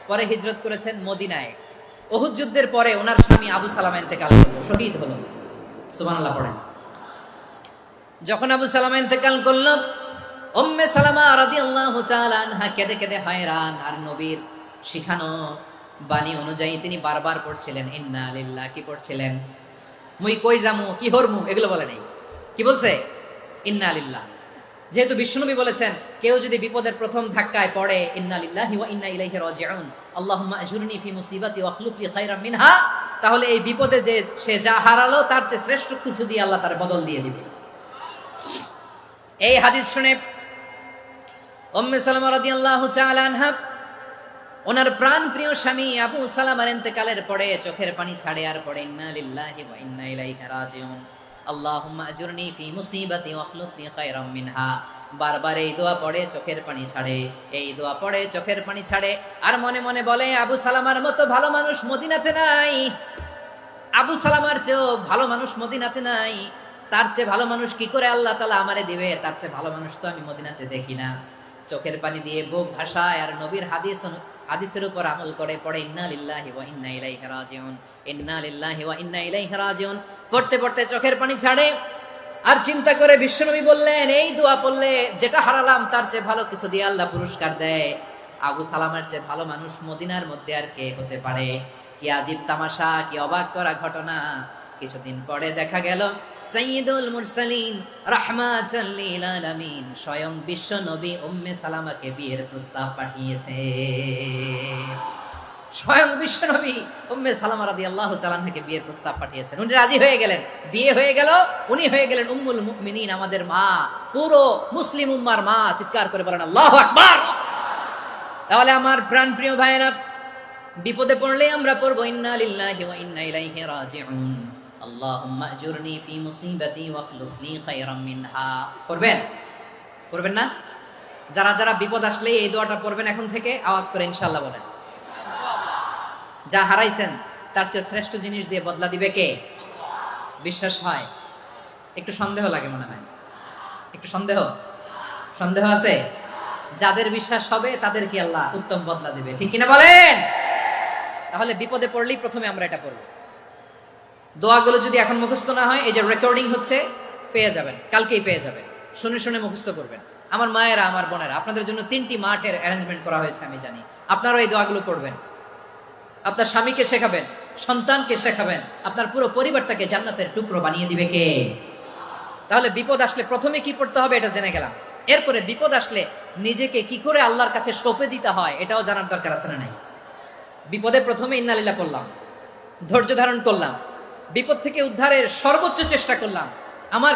পরে হিজরত করেছেন মদিনায়। উহুদ যুদ্ধের পরে ওনার স্বামী আবু সালামা ইন্তেকাল করলো, শহীদ হলো। সুবহানাল্লাহ পড়েন। যখন আবু সালামা ইন্তেকাল করলো, উম্মে সালামা রাদিয়াল্লাহু তাআলা আনহা কেঁদে কেঁদে হয়রান। আর নবীর শিখানো বাণী অনুযায়ী তিনি বারবার পড়ছিলেন ইন্না লিল্লাহ। কি পড়ছিলেন? মুই কই যামু, কি হরমু, এগুলো বলে নাই। কি বলছে? ইন্না লিল্লাহ। যেহেতু বিশ্বনবী বলেছেন কেউ যদি বিপদের প্রথম ধাক্কায় পড়ে ইন্না লিল্লাহি ওয়া ইন্না ইলাইহি রাজিউন, আল্লাহুম্মা আজুরনি ফি মুসিবাতি ওয়াখলুফ লি খায়রাম মিনহা, তাহলে এই বিপদে যে সে যা হারালো তার চেয়ে শ্রেষ্ঠ কিছু দিয়ে আল্লাহ তার বদল দিয়ে দিবে। এই হাদিস শুনে উম্মে সালামা রাদিয়াল্লাহু তাআলা আনহা, ওনার প্রাণ প্রিয় স্বামী আবু সালামার ইন্তেকালের পরে চোখের পানি ছাড়ে আর পড়ে ইন্না লিল্লাহি ওয়া ইন্না ইলাইহি রাজিউন, আল্লাহুম্মা আজুরনি ফি মুসিবাতি ওয়াখলুফ লি খায়রাম মিনহা। বারবার এই দোয়া পড়ে চোখের পানি ছাড়ে, এই দোয়া পড়ে চোখের পানি ছাড়ে, আর মনে মনে বলে আবু সালামার মতো ভালো মানুষ মদিনাতে নাই, আবু সালামার চেয়েও ভালো মানুষ মদিনাতে নাই, তার চেয়ে ভালো মানুষ কি করে আল্লাহ তাআলা আমারে দিবে, তার চেয়ে ভালো মানুষ তো আমি মদিনাতে দেখি না। চোখের পানি দিয়ে বুক ভাসায় আর নবীর হাদিসের উপর আমল করে পড়ে ইন্না লিল্লাহি ওয়া ইন্না ইলাইহি রাজিউন, ইন্না লিল্লাহি ওয়া ইন্না ইলাইহি রাজিউন। পড়তে পড়তে চোখের পানি ছাড়ে আর চিন্তা করে বিশ্বনবী বললেন এই দোয়া পড়লে যেটা হারালাম তার চেয়ে ভালো কিছু দিয়ে আল্লাহ পুরস্কার দেয়। আবু সালামার চেয়ে ভালো মানুষ মদিনার মধ্যে আর কে হতে পারে? কি আজীব তামাশা, কি অবাক করা ঘটনা! কিছুদিন পরে দেখা গেল সাইয়্যিদুল মুরসালিন রাহমাতাল লিল আলামিন স্বয়ং বিশ্ব নবী উম্মে সালামাকে বিয়ের প্রস্তাব পাঠিয়েছে। স্বয়ং বিশ্ব নবী উম্মে সালামা রাদিয়াল্লাহু তাআলা আনহাকে বিয়ের প্রস্তাব পাঠিয়েছেন। উনি রাজি হয়ে গেলেন, বিয়ে হয়ে গেল, উনি হয়ে গেলেন উম্মুল মুমিনিন, আমাদের মা, পুরো মুসলিম উম্মার মা। চিৎকার করে বলেন আল্লাহু আকবার। তাহলে আমার প্রাণপ্রিয় ভাইয়েরা, বিপদে পড়লে আমরা পড়বো ইন্না লিল্লাহি ওয়া ইন্না ইলাইহি রাজিউন, আল্লাহুম্মা আজুরনি ফি মুসিবাতি ওয়াখলুফ লি খায়রাম মিনহা। পড়বেন না? যারা যারা বিপদ আসলে এই দোয়াটা পড়বেন এখন থেকে, আওয়াজ করে ইনশাআল্লাহ বলেন। যা হারাইছেন তার চেয়ে শ্রেষ্ঠ জিনিস দিয়ে বদলা দিবে কে? বিশ্বাস হয়? একটু সন্দেহ লাগে মনে হয়, একটু সন্দেহ আছে? যাদের বিশ্বাস হবে তাদের কি আল্লাহ উত্তম বদলা দিবে, ঠিক কিনা বলেন? তাহলে বিপদে পড়লেই প্রথমে আমরা এটা করব। দোয়াগুলো যদি এখন মুখস্থ না হয়, এই যে রেকর্ডিং হচ্ছে, পেয়ে যাবেন, কালকেই পেয়ে যাবেন। শুনে শুনে মুখস্থ করবেন। আমার মায়েরা, আমার বোনেরা, আপনাদের জন্য 3টি মাঠের অ্যারেঞ্জমেন্ট করা হয়েছে, আমি জানি। আপনারাও এই দোয়াগুলো পড়বেন, আপনার স্বামীকে শেখাবেন, সন্তানকে শেখাবেন, আপনার পুরো পরিবারটাকে জান্নাতের টুকরো বানিয়ে দিবে কে? তাহলে বিপদ আসলে প্রথমে কি পড়তে হবে এটা জেনে গেলাম। এরপরে বিপদ আসলে নিজেকে কি করে আল্লাহর কাছে সঁপে দিতে হয় এটাও জানার দরকার আছে না নাই? বিপদে প্রথমে ইন্নালিল্লাহ করলাম, ধৈর্য ধারণ করলাম, বিপদ থেকে উদ্ধারের সর্বোচ্চ চেষ্টা করলাম, আমার